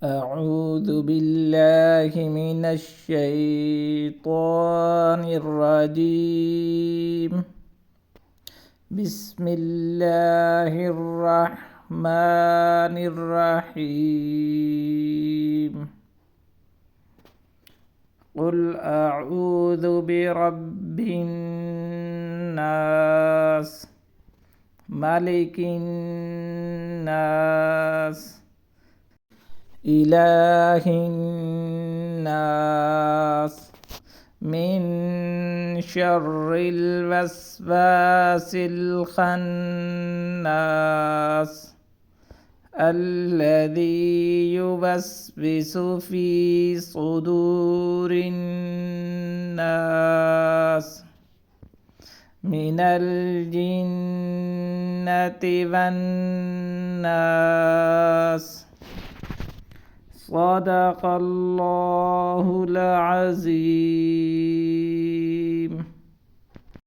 أعوذ بالله من الشيطان الرجيم. بسم الله الرحمن الرحيم. قل أعوذ برب الناس، ملك الناس، إله الناس، من شر الوسواس الخناس، الذي يوسوس في صدور الناس من الجنة والناس. صدق الله العظيم.